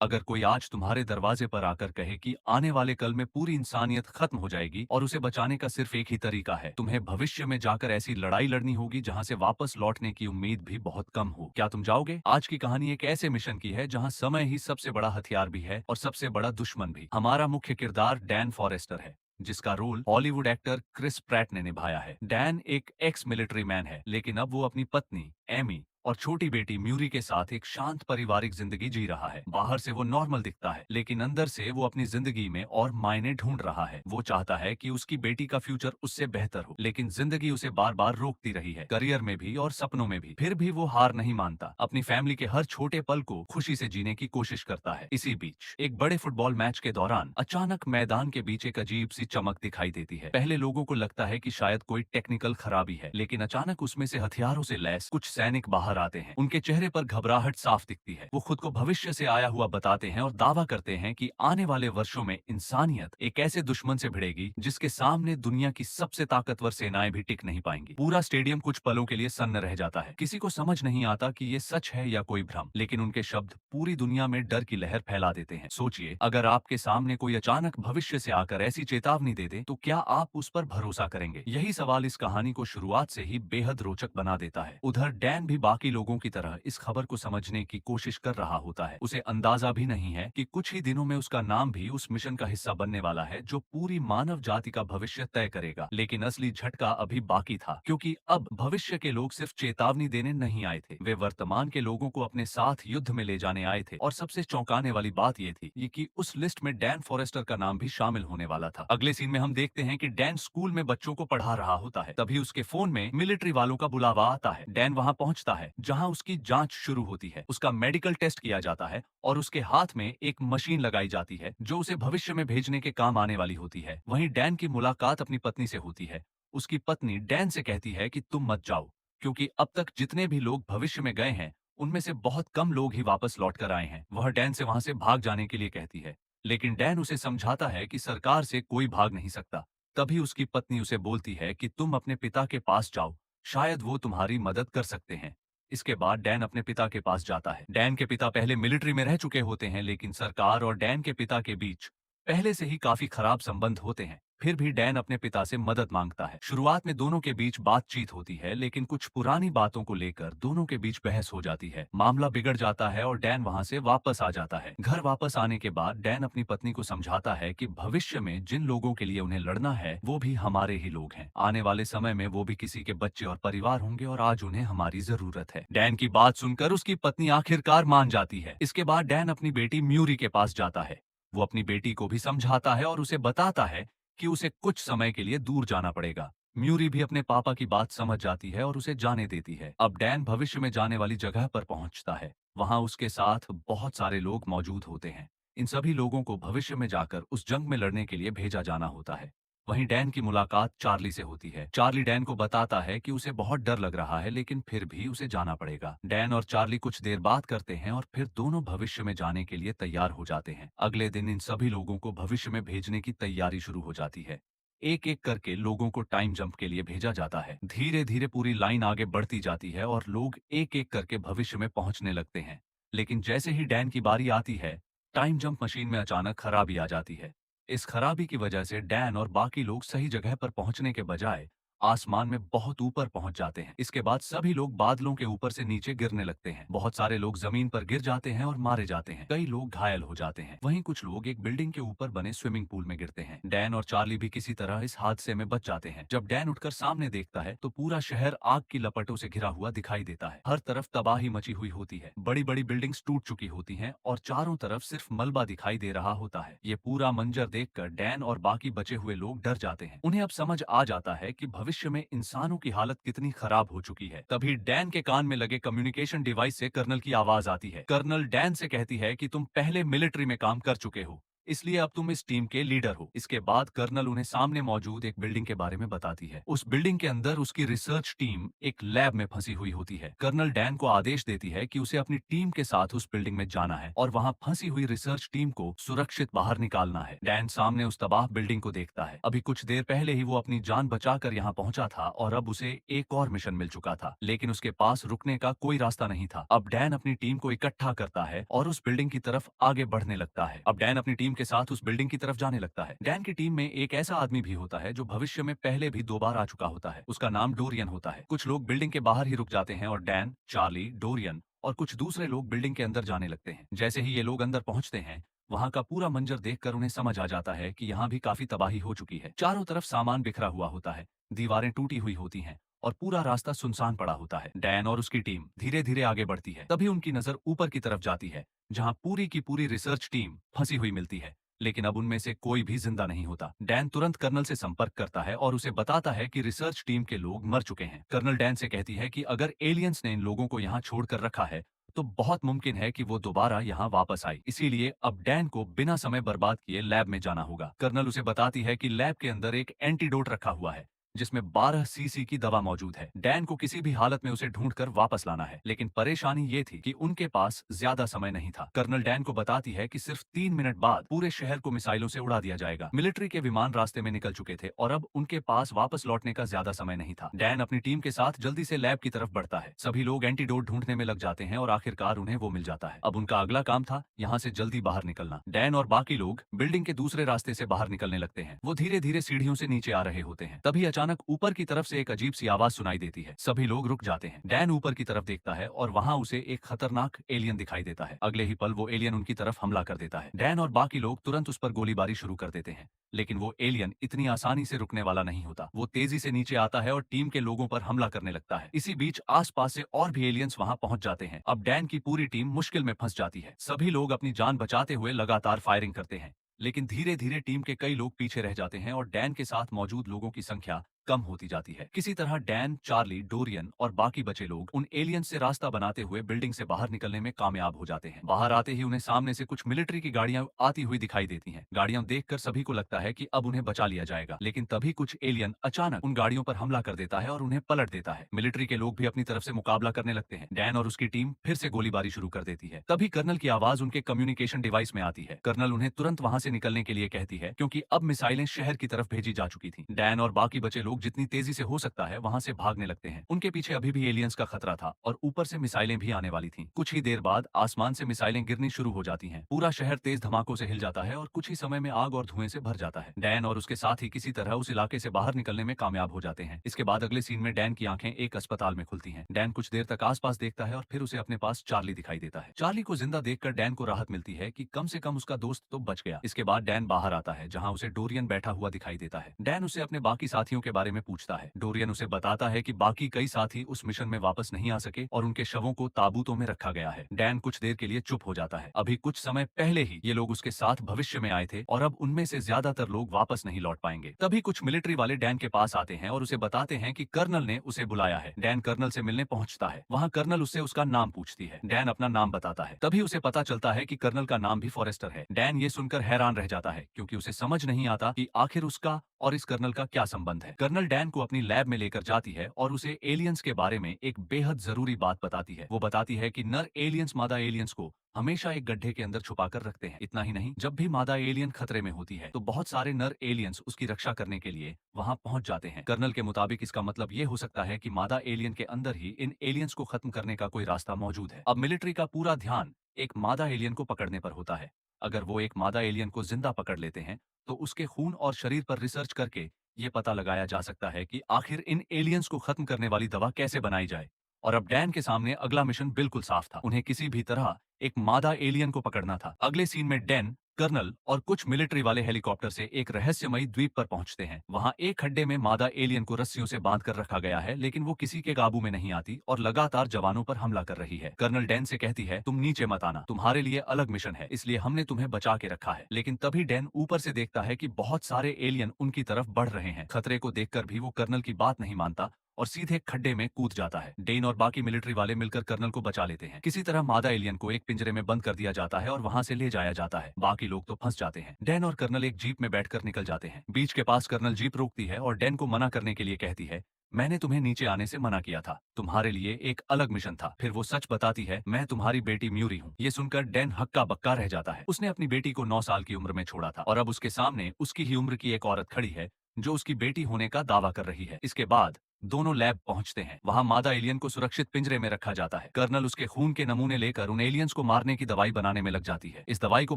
अगर कोई आज तुम्हारे दरवाजे पर आकर कहे कि आने वाले कल में पूरी इंसानियत खत्म हो जाएगी और उसे बचाने का सिर्फ एक ही तरीका है, तुम्हें भविष्य में जाकर ऐसी लड़ाई लड़नी होगी जहां से वापस लौटने की उम्मीद भी बहुत कम हो, क्या तुम जाओगे? आज की कहानी एक ऐसे मिशन की है जहां समय ही सबसे बड़ा हथियार भी है और सबसे बड़ा दुश्मन भी। हमारा मुख्य किरदार डैन फॉरेस्टर है, जिसका role Hollywood actor Chris Pratt ने निभाया है। डैन एक एक्स मिलिट्री मैन है, लेकिन अब वो अपनी पत्नी एमी और छोटी बेटी म्यूरी के साथ एक शांत पारिवारिक जिंदगी जी रहा है। बाहर से वो नॉर्मल दिखता है, लेकिन अंदर से वो अपनी जिंदगी में और मायने ढूंढ रहा है। वो चाहता है कि उसकी बेटी का फ्यूचर उससे बेहतर हो, लेकिन जिंदगी उसे बार बार रोकती रही है, करियर में भी और सपनों में भी। फिर भी वो हार नहीं मानता, अपनी फैमिली के हर छोटे पल को खुशी से जीने की कोशिश करता है। इसी बीच एक बड़े फुटबॉल मैच के दौरान अचानक मैदान के बीच एक अजीब सी चमक दिखाई देती है। पहले लोगों को लगता है कि शायद कोई टेक्निकल खराबी है, लेकिन अचानक उसमें से हथियारों से लैस कुछ सैनिक बाहर आते हैं। उनके चेहरे पर घबराहट साफ दिखती है। वो खुद को भविष्य से आया हुआ बताते हैं और दावा करते हैं कि आने वाले वर्षों में इंसानियत एक ऐसे दुश्मन से भिड़ेगी जिसके सामने दुनिया की सबसे ताकतवर सेनाएं भी टिक नहीं पाएंगी। पूरा स्टेडियम कुछ पलों के लिए सन्न रह जाता है। किसी को समझ नहीं आता कि ये सच है या कोई भ्रम, लेकिन उनके शब्द पूरी दुनिया में डर की लहर फैला देते हैं। सोचिए, अगर आपके सामने कोई अचानक भविष्य से आकर ऐसी चेतावनी दे दे, तो क्या आप उस पर भरोसा करेंगे? यही सवाल इस कहानी को शुरुआत से ही बेहद रोचक बना देता है। उधर डैन भी बाकी लोगों की तरह इस खबर को समझने की कोशिश कर रहा होता है। उसे अंदाजा भी नहीं है कि कुछ ही दिनों में उसका नाम भी उस मिशन का हिस्सा बनने वाला है जो पूरी मानव जाति का भविष्य तय करेगा। लेकिन असली झटका अभी बाकी था, क्योंकि अब भविष्य के लोग सिर्फ चेतावनी देने नहीं आए थे, वे वर्तमान के लोगों को अपने साथ युद्ध में ले जाने आए थे। और सबसे चौंकाने वाली बात ये थी कि उस लिस्ट में डैन फॉरेस्टर का नाम भी शामिल होने वाला था। अगले सीन में हम देखते हैं कि डैन स्कूल में बच्चों को पढ़ा रहा होता है, तभी उसके फोन में मिलिट्री वालों का बुलावा आता है। डैन वहां पहुंचता है जहां उसकी जांच शुरू होती है, उसका मेडिकल टेस्ट किया जाता है और उसके हाथ में एक मशीन लगाई जाती है जो उसे भविष्य में भेजने के काम आने वाली होती है। वहीं डैन की मुलाकात अपनी पत्नी से होती है। उसकी पत्नी डैन से कहती है कि तुम मत जाओ, क्योंकि अब तक जितने भी लोग भविष्य में गए हैं उनमें से बहुत कम लोग ही वापस लौट कर आए हैं। वह डैन से वहां से भाग जाने के लिए कहती है, लेकिन डैन उसे समझाता है कि सरकार से कोई भाग नहीं सकता। तभी उसकी पत्नी उसे बोलती है कि तुम अपने पिता के पास जाओ, शायद वो तुम्हारी मदद कर सकते हैं। इसके बाद डैन अपने पिता के पास जाता है। डैन के पिता पहले मिलिट्री में रह चुके होते हैं, लेकिन सरकार और डैन के पिता के बीच पहले से ही काफी खराब संबंध होते हैं। फिर भी डैन अपने पिता से मदद मांगता है। शुरुआत में दोनों के बीच बातचीत होती है, लेकिन कुछ पुरानी बातों को लेकर दोनों के बीच बहस हो जाती है। मामला बिगड़ जाता है और डैन वहां से वापस आ जाता है। घर वापस आने के बाद डैन अपनी पत्नी को समझाता है कि भविष्य में जिन लोगों के लिए उन्हें लड़ना है वो भी हमारे ही लोग हैं। आने वाले समय में वो भी किसी के बच्चे और परिवार होंगे और आज उन्हें हमारी जरूरत है। डैन की बात सुनकर उसकी पत्नी आखिरकार मान जाती है। इसके बाद डैन अपनी बेटी म्यूरी के पास जाता है। वो अपनी बेटी को भी समझाता है और उसे बताता है कि उसे कुछ समय के लिए दूर जाना पड़ेगा। म्यूरी भी अपने पापा की बात समझ जाती है और उसे जाने देती है। अब डैन भविष्य में जाने वाली जगह पर पहुंचता है। वहां उसके साथ बहुत सारे लोग मौजूद होते हैं। इन सभी लोगों को भविष्य में जाकर उस जंग में लड़ने के लिए भेजा जाना होता है। वहीं डैन की मुलाकात चार्ली से होती है। चार्ली डैन को बताता है कि उसे बहुत डर लग रहा है, लेकिन फिर भी उसे जाना पड़ेगा। डैन और चार्ली कुछ देर बात करते हैं और फिर दोनों भविष्य में जाने के लिए तैयार हो जाते हैं। अगले दिन इन सभी लोगों को भविष्य में भेजने की तैयारी शुरू हो जाती है। एक एक करके लोगों को टाइम जंप के लिए भेजा जाता है। धीरे धीरे पूरी लाइन आगे बढ़ती जाती है और लोग एक एक करके भविष्य में पहुंचने लगते हैं। लेकिन जैसे ही डैन की बारी आती है, टाइम जंप मशीन में अचानक खराबी आ जाती है। इस खराबी की वजह से डैन और बाकी लोग सही जगह पर पहुंचने के बजाय आसमान में बहुत ऊपर पहुंच जाते हैं। इसके बाद सभी लोग बादलों के ऊपर से नीचे गिरने लगते हैं। बहुत सारे लोग जमीन पर गिर जाते हैं और मारे जाते हैं। कई लोग घायल हो जाते हैं। वहीं कुछ लोग एक बिल्डिंग के ऊपर बने स्विमिंग पूल में गिरते हैं। डैन और चार्ली भी किसी तरह इस हादसे में बच जाते हैं। जब डैन उठकर सामने देखता है तो पूरा शहर आग की लपटों से घिरा हुआ दिखाई देता है। हर तरफ तबाही मची हुई होती है। बड़ी बड़ी बिल्डिंग्स टूट चुकी होती हैं और चारों तरफ सिर्फ मलबा दिखाई दे रहा होता है। ये पूरा मंजर देखकर डैन और बाकी बचे हुए लोग डर जाते हैं। उन्हें अब समझ आ जाता है कि भविष्य में इंसानों की हालत कितनी खराब हो चुकी है। तभी डैन के कान में लगे कम्युनिकेशन डिवाइस से कर्नल की आवाज आती है। कर्नल डैन से कहती है कि तुम पहले मिलिट्री में काम कर चुके हो, इसलिए अब तुम इस टीम के लीडर हो। इसके बाद कर्नल उन्हें सामने मौजूद एक बिल्डिंग के बारे में बताती है। उस बिल्डिंग के अंदर उसकी रिसर्च टीम एक लैब में फंसी हुई होती है। कर्नल डैन को आदेश देती है कि उसे अपनी टीम के साथ उस बिल्डिंग में जाना है और वहां फंसी हुई रिसर्च टीम को सुरक्षित बाहर निकालना है। डैन सामने उस तबाह बिल्डिंग को देखता है। अभी कुछ देर पहले ही वो अपनी जान बचाकर यहाँ पहुंचा था और अब उसे एक और मिशन मिल चुका था, लेकिन उसके पास रुकने का कोई रास्ता नहीं था। अब डैन अपनी टीम को इकट्ठा करता है और उस बिल्डिंग की तरफ आगे बढ़ने लगता है। अब डैन अपनी टीम के साथ उस बिल्डिंग की तरफ जाने लगता है। डैन की टीम में एक ऐसा आदमी भी होता है जो भविष्य में पहले भी 2 बार आ चुका होता है। उसका नाम डोरियन होता है। कुछ लोग बिल्डिंग के बाहर ही रुक जाते हैं और डैन, चार्ली, डोरियन और कुछ दूसरे लोग बिल्डिंग के अंदर जाने लगते हैं। जैसे ही ये लोग अंदर पहुंचते हैं, वहां का पूरा मंजर देखकर उन्हें समझ आ जाता है कि यहाँ भी काफी तबाही हो चुकी है। चारों तरफ सामान बिखरा हुआ होता है, दीवारें टूटी हुई होती हैं और पूरा रास्ता सुनसान पड़ा होता है। डैन और उसकी टीम धीरे धीरे आगे बढ़ती है। तभी उनकी नजर ऊपर की तरफ जाती है, जहां पूरी की पूरी रिसर्च टीम फंसी हुई मिलती है, लेकिन अब उनमें से कोई भी जिंदा नहीं होता। डैन तुरंत कर्नल से संपर्क करता है और उसे बताता है कि रिसर्च टीम के लोग मर चुके हैं। कर्नल डैन से कहती है कि अगर एलियंस ने इन लोगों को यहाँ छोड़कर रखा है तो बहुत मुमकिन है कि वो दोबारा यहाँ वापस आए। इसीलिए अब डैन को बिना समय बर्बाद किए लैब में जाना होगा। कर्नल उसे बताती है कि लैब के अंदर एक एंटीडोट रखा हुआ है जिसमें 12 सीसी की दवा मौजूद है। डैन को किसी भी हालत में उसे ढूंढकर वापस लाना है, लेकिन परेशानी ये थी कि उनके पास ज्यादा समय नहीं था। कर्नल डैन को बताती है कि सिर्फ 3 मिनट बाद पूरे शहर को मिसाइलों से उड़ा दिया जाएगा। मिलिट्री के विमान रास्ते में निकल चुके थे और अब उनके पास वापस लौटने का ज्यादा समय नहीं था। डैन अपनी टीम के साथ जल्दी से लैब की तरफ बढ़ता है। सभी लोग एंटीडोट ढूंढने में लग जाते हैं और आखिरकार उन्हें वो मिल जाता है। अब उनका अगला काम था यहाँ से जल्दी बाहर निकलना। डैन और बाकी लोग बिल्डिंग के दूसरे रास्ते से बाहर निकलने लगते हैं। वो धीरे धीरे सीढ़ियों से नीचे आ रहे होते हैं। तभी अचानक ऊपर की तरफ से एक अजीब सी आवाज सुनाई देती है। सभी लोग रुक जाते हैं। डैन ऊपर की तरफ देखता है और वहां उसे एक खतरनाक एलियन दिखाई देता है। अगले ही पल वो एलियन उनकी तरफ हमला कर देता है। डैन और बाकी लोग तुरंत उस पर गोलीबारी शुरू कर देते हैं, लेकिन वो एलियन इतनी आसानी से रुकने वाला नहीं होता। वो तेजी से नीचे आता है और टीम के लोगों पर हमला करने लगता है। इसी बीच आसपास से और भी एलियंस वहां पहुंच जाते हैं। अब डैन की पूरी टीम मुश्किल में फंस जाती है। सभी लोग अपनी जान बचाते हुए लगातार फायरिंग करते हैं, लेकिन धीरे धीरे टीम के कई लोग पीछे रह जाते हैं और डैन के साथ मौजूद लोगों की संख्या कम होती जाती है। किसी तरह डैन, चार्ली, डोरियन और बाकी बचे लोग उन एलियंस से रास्ता बनाते हुए बिल्डिंग से बाहर निकलने में कामयाब हो जाते हैं। बाहर आते ही उन्हें सामने से कुछ मिलिट्री की गाड़ियां आती हुई दिखाई देती हैं। गाड़ियां देखकर सभी को लगता है कि अब उन्हें बचा लिया जाएगा, लेकिन तभी कुछ एलियन अचानक उन गाड़ियों पर हमला कर देता है और उन्हें पलट देता है। मिलिट्री के लोग भी अपनी तरफ से मुकाबला करने लगते हैं। डैन और उसकी टीम फिर से गोलीबारी शुरू कर देती है। तभी कर्नल की आवाज उनके कम्युनिकेशन डिवाइस में आती है। कर्नल उन्हें तुरंत वहां से निकलने के लिए कहती है, क्योंकि अब मिसाइलें शहर की तरफ भेजी जा चुकी थी। डैन और बाकी बचे लोग जितनी तेजी से हो सकता है वहां से भागने लगते हैं। उनके पीछे अभी भी एलियंस का खतरा था और ऊपर से मिसाइलें भी आने वाली थीं। कुछ ही देर बाद आसमान से मिसाइलें गिरनी शुरू हो जाती हैं। पूरा शहर तेज धमाकों से हिल जाता है और कुछ ही समय में आग और धुएं से भर जाता है। डैन और उसके साथ ही किसी तरह उस इलाके से बाहर निकलने में कामयाब हो जाते हैं। इसके बाद अगले सीन में डैन की आंखें एक अस्पताल में खुलती हैं। डैन कुछ देर तक आसपास देखता है और फिर उसे अपने पास चार्ली दिखाई देता है। चार्ली को जिंदा देखकर डैन को राहत मिलती है कि कम से कम उसका दोस्त तो बच गया। इसके बाद डैन बाहर आता है, जहां उसे डोरियन बैठा हुआ दिखाई देता है। डैन उसे अपने बाकी साथियों के बारे में पूछता है। डोरियन उसे बताता है कि बाकी कई साथी उस मिशन में वापस नहीं आ सके और उनके शवों को ताबूतों में रखा गया है। डैन कुछ देर के लिए चुप हो जाता है। अभी कुछ समय पहले ही ये लोग उसके साथ भविष्य में आए थे और अब उनमें से ज्यादातर लोग वापस नहीं लौट पाएंगे। तभी कुछ मिलिट्री वाले डैन के पास आते हैं और उसे बताते हैं कि कर्नल ने उसे बुलाया है। डैन कर्नल से मिलने पहुंचता है। वहां कर्नल उससे उसका नाम पूछती है। डैन अपना नाम बताता है। तभी उसे पता चलता है कि कर्नल का नाम भी फॉरेस्टर है। डैन ये सुनकर हैरान रह जाता है, क्योंकि उसे समझ नहीं आता कि आखिर उसका और इस कर्नल का क्या संबंध है। कर्नल डैन को अपनी लैब में लेकर जाती है और उसे एलियंस के बारे में एक बेहद जरूरी बात बताती है। वो बताती है कि नर एलियंस मादा एलियंस को हमेशा एक गड्ढे के अंदर छुपा कर रखते हैं। इतना ही नहीं, जब भी मादा एलियन खतरे में होती है तो बहुत सारे नर एलियंस उसकी रक्षा करने के लिए वहां पहुंच जाते हैं। कर्नल के मुताबिक इसका मतलब ये हो सकता है कि मादा एलियन के अंदर ही इन एलियंस को खत्म करने का कोई रास्ता मौजूद है। अब मिलिट्री का पूरा ध्यान एक मादा एलियन को पकड़ने पर होता है। अगर वो एक मादा एलियन को जिंदा पकड़ लेते हैं तो उसके खून और शरीर पर रिसर्च करके ये पता लगाया जा सकता है कि आखिर इन एलियंस को खत्म करने वाली दवा कैसे बनाई जाए। और अब डैन के सामने अगला मिशन बिल्कुल साफ था। उन्हें किसी भी तरह एक मादा एलियन को पकड़ना था। अगले सीन में डैन, कर्नल और कुछ मिलिट्री वाले हेलीकॉप्टर से एक रहस्यमयी द्वीप पर पहुंचते हैं। वहां एक खड्डे में मादा एलियन को रस्सियों से बांध कर रखा गया है, लेकिन वो किसी के काबू में नहीं आती और लगातार जवानों पर हमला कर रही है। कर्नल डैन से कहती है, तुम नीचे मत आना, तुम्हारे लिए अलग मिशन है, इसलिए हमने तुम्हें बचा के रखा है। लेकिन तभी डैन ऊपर से देखता है कि बहुत सारे एलियन उनकी तरफ बढ़ रहे हैं। खतरे को देखकर भी वो कर्नल की बात नहीं मानता और सीधे खड्डे में कूद जाता है। डेन और बाकी मिलिट्री वाले मिलकर कर्नल को बचा लेते हैं। किसी तरह मादा एलियन को एक पिंजरे में बंद कर दिया जाता है और वहां से ले जाया जाता है। बाकी लोग तो फंस जाते हैं। डैन और कर्नल एक जीप में बैठकर निकल जाते हैं। बीच के पास कर्नल जीप रोकती है और डैन को मना करने के लिए कहती है, मैंने तुम्हें नीचे आने से मना किया था, तुम्हारे लिए एक अलग मिशन था। फिर वो सच बताती है, मैं तुम्हारी बेटी म्यूरी हूँ। ये सुनकर डैन हक्का बक्का रह जाता है। उसने अपनी बेटी को 9 साल की उम्र में छोड़ा था और अब उसके सामने उसकी ही उम्र की एक औरत खड़ी है जो उसकी बेटी होने का दावा कर रही है। इसके बाद दोनों लैब पहुंचते हैं। वहां मादा एलियन को सुरक्षित पिंजरे में रखा जाता है। कर्नल उसके खून के नमूने लेकर उन एलियंस को मारने की दवाई बनाने में लग जाती है। इस दवाई को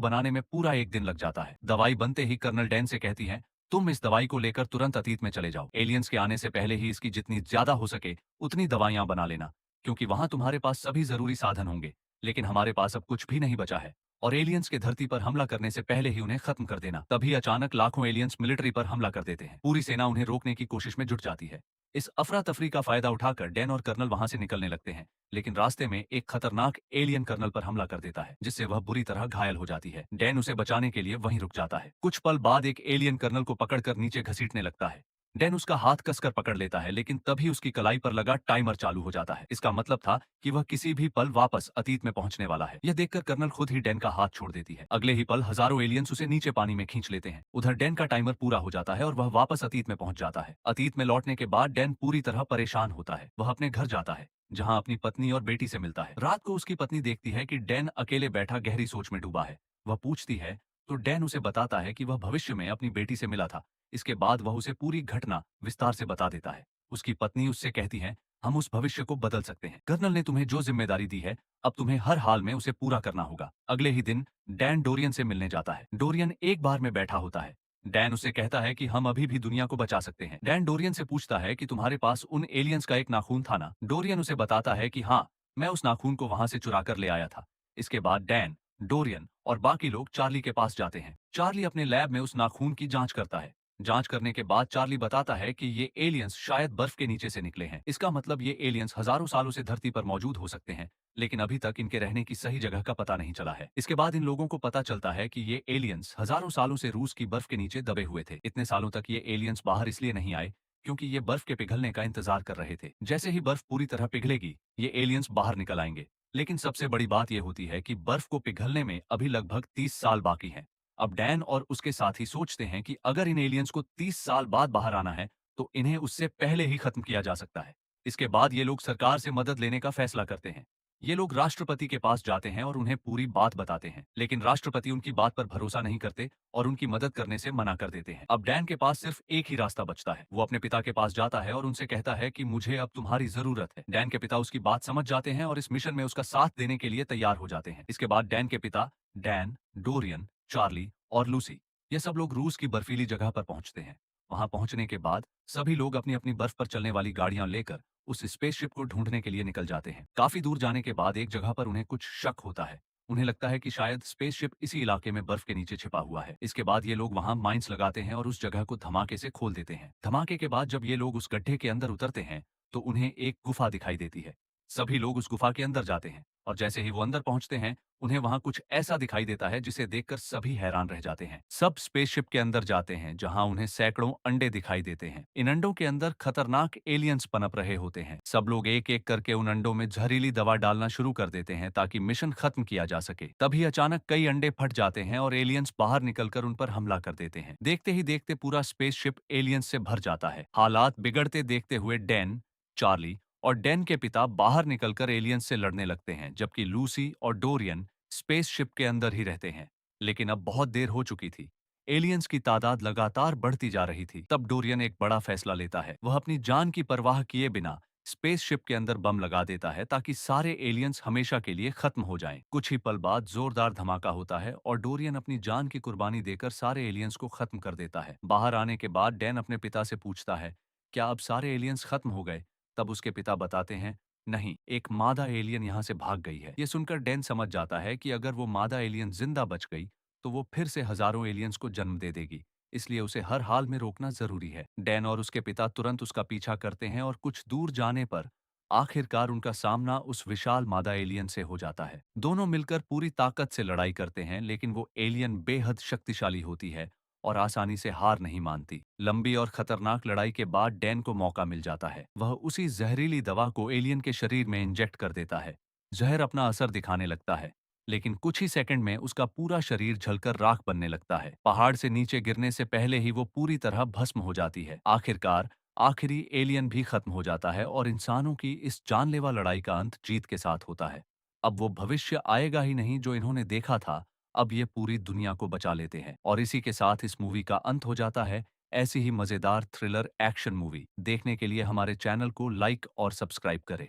बनाने में पूरा एक दिन लग जाता है। दवाई बनते ही कर्नल डैन से कहती है, तुम इस दवाई को लेकर तुरंत अतीत में चले जाओ। एलियंस के आने से पहले ही इसकी जितनी ज्यादा हो सके उतनी दवाइयां बना लेना, क्योंकि वहां तुम्हारे पास सभी जरूरी साधन होंगे, लेकिन हमारे पास अब कुछ भी नहीं बचा है और एलियंस के धरती पर हमला करने से पहले ही उन्हें खत्म कर देना। तभी अचानक लाखों एलियंस मिलिट्री पर हमला कर देते हैं। पूरी सेना उन्हें रोकने की कोशिश में जुट जाती है। इस अफरा तफरी का फायदा उठाकर डैन और कर्नल वहां से निकलने लगते हैं, लेकिन रास्ते में एक खतरनाक एलियन कर्नल पर हमला कर देता है, जिससे वह बुरी तरह घायल हो जाती है। डैन उसे बचाने के लिए वहीं रुक जाता है। कुछ पल बाद एक एलियन कर्नल को पकड़कर नीचे घसीटने लगता है। डैन उसका हाथ कसकर पकड़ लेता है, लेकिन तभी उसकी कलाई पर लगा टाइमर चालू हो जाता है। इसका मतलब था कि वह किसी भी पल वापस अतीत में पहुंचने वाला है। यह देखकर कर्नल खुद ही डैन का हाथ छोड़ देती है। अगले ही पल हजारों एलियंस उसे नीचे पानी में खींच लेते हैं। उधर डैन का टाइमर पूरा हो जाता है और वह वापस अतीत में पहुंच जाता है। अतीत में लौटने के बाद डैन पूरी तरह परेशान होता है। वह अपने घर जाता है, जहां अपनी पत्नी और बेटी से मिलता है। रात को उसकी पत्नी देखती है कि डैन अकेले बैठा गहरी सोच में डूबा है। वह पूछती है तो डैन उसे बताता है कि वह भविष्य में अपनी बेटी से मिला था। इसके बाद वह उसे पूरी घटना विस्तार से बता देता है। उसकी पत्नी उससे कहती है, हम उस भविष्य को बदल सकते हैं। कर्नल ने तुम्हें जो जिम्मेदारी दी है, अब तुम्हें हर हाल में उसे पूरा करना होगा। अगले ही दिन डैन डोरियन से मिलने जाता है। डोरियन एक बार में बैठा होता है। डैन उसे कहता है कि हम अभी भी दुनिया को बचा सकते हैं। डैन डोरियन से पूछता है कि तुम्हारे पास उन एलियंस का एक नाखून था ना? डोरियन उसे बताता है कि हाँ, मैं उस नाखून को वहां से चुरा कर ले आया था। इसके बाद डैन, डोरियन और बाकी लोग चार्ली के पास जाते हैं। चार्ली अपने लैब में उस नाखून की जांच करता है। जांच करने के बाद चार्ली बताता है कि ये एलियंस शायद बर्फ के नीचे से निकले हैं। इसका मतलब ये एलियंस हजारों सालों से धरती पर मौजूद हो सकते हैं, लेकिन अभी तक इनके रहने की सही जगह का पता नहीं चला है। इसके बाद इन लोगों को पता चलता है कि ये एलियंस हजारों सालों से रूस की बर्फ के नीचे दबे हुए थे। इतने सालों तक ये एलियंस बाहर इसलिए नहीं आए क्योंकि ये बर्फ के पिघलने का इंतजार कर रहे थे। जैसे ही बर्फ पूरी तरह पिघलेगी, ये एलियंस बाहर निकल आएंगे। लेकिन सबसे बड़ी बात यह होती है कि बर्फ को पिघलने में अभी लगभग 30 साल बाकी हैं। अब डैन और उसके साथी सोचते हैं कि अगर इन एलियंस को 30 साल बाद बाहर आना है, तो इन्हें उससे पहले ही खत्म किया जा सकता है। इसके बाद ये लोग सरकार से मदद लेने का फैसला करते हैं। ये लोग राष्ट्रपति के पास जाते हैं और उन्हें पूरी बात बताते हैं, लेकिन राष्ट्रपति उनकी बात पर भरोसा नहीं करते और उनकी मदद करने से मना कर देते हैं। अब डैन के पास सिर्फ एक ही रास्ता बचता है। वो अपने पिता के पास जाता है और उनसे कहता है कि मुझे अब तुम्हारी जरूरत है। डैन के पिता उसकी बात समझ जाते हैं और इस मिशन में उसका साथ देने के लिए तैयार हो जाते हैं। इसके बाद डैन के पिता, डैन, डोरियन, चार्ली और लूसी, ये सब लोग रूस की बर्फीली जगह पर पहुंचते हैं। वहां पहुंचने के बाद सभी लोग अपनी अपनी बर्फ पर चलने वाली गाड़ियां लेकर उस स्पेसशिप को ढूंढने के लिए निकल जाते हैं। काफी दूर जाने के बाद एक जगह पर उन्हें कुछ शक होता है। उन्हें लगता है कि शायद स्पेसशिप इसी इलाके में बर्फ के नीचे छिपा हुआ है। इसके बाद ये लोग वहां माइंस लगाते हैं और उस जगह को धमाके से खोल देते हैं। धमाके के बाद जब ये लोग उस गड्ढे के अंदर उतरते हैं, तो उन्हें एक गुफा दिखाई देती है। सभी लोग उस गुफा के अंदर जाते हैं और जैसे ही वो अंदर पहुंचते हैं, उन्हें वहां कुछ ऐसा दिखाई देता है जिसे देखकर सभी हैरान रह जाते हैं। सब स्पेसशिप के अंदर जाते हैं, जहां उन्हें सैकड़ों अंडे दिखाई देते हैं। इन अंडों के अंदर खतरनाक एलियंस पनप रहे होते हैं। सब लोग एक एक करके उन अंडों में जहरीली दवा डालना शुरू कर देते हैं ताकि मिशन खत्म किया जा सके। तभी अचानक कई अंडे फट जाते हैं और एलियंस बाहर निकलकर उन पर हमला कर देते हैं। देखते ही देखते पूरा स्पेसशिप एलियंस से भर जाता है। हालात बिगड़ते देखते हुए डैन, चार्ली और डैन के पिता बाहर निकलकर एलियंस से लड़ने लगते हैं, जबकि लूसी और डोरियन स्पेसशिप के अंदर ही रहते हैं। लेकिन अब बहुत देर हो चुकी थी। एलियंस की तादाद लगातार बढ़ती जा रही थी। तब डोरियन एक बड़ा फैसला लेता है। वह अपनी जान की परवाह किए बिना स्पेसशिप के अंदर बम लगा देता है ताकि सारे एलियंस हमेशा के लिए खत्म हो जाएं। कुछ ही पल बाद जोरदार धमाका होता है और डोरियन अपनी जान की कुर्बानी देकर सारे एलियंस को खत्म कर देता है। बाहर आने के बाद डैन अपने पिता से पूछता है, क्या अब सारे एलियंस खत्म हो गए? तब उसके पिता बताते हैं, नहीं, एक मादा एलियन यहाँ से भाग गई है। ये सुनकर डैन समझ जाता है कि अगर वो मादा एलियन जिंदा बच गई, तो वो फिर से हजारों एलियंस को जन्म दे देगी। इसलिए उसे हर हाल में रोकना जरूरी है। डैन और उसके पिता तुरंत उसका पीछा करते हैं और कुछ दूर जाने पर आखिरकार उनका सामना उस विशाल मादा एलियन से हो जाता है। दोनों मिलकर पूरी ताकत से लड़ाई करते हैं, लेकिन वो एलियन बेहद शक्तिशाली होती है और आसानी से हार नहीं मानती। लंबी और खतरनाक लड़ाई के बाद डैन को मौका मिल जाता है। वह उसी जहरीली दवा को एलियन के शरीर में इंजेक्ट कर देता है। जहर अपना असर दिखाने लगता है, लेकिन कुछ ही सेकंड में उसका पूरा शरीर जलकर राख बनने लगता है। पहाड़ से नीचे गिरने से पहले ही वो पूरी तरह भस्म हो जाती है। आखिरकार आखिरी एलियन भी खत्म हो जाता है और इंसानों की इस जानलेवा लड़ाई का अंत जीत के साथ होता है। अब वो भविष्य आएगा ही नहीं जो इन्होंने देखा था, अब ये पूरी दुनिया को बचा लेते हैं। और इसी के साथ इस मूवी का अंत हो जाता है। ऐसी ही मजेदार थ्रिलर एक्शन मूवी देखने के लिए हमारे चैनल को लाइक और सब्सक्राइब करें।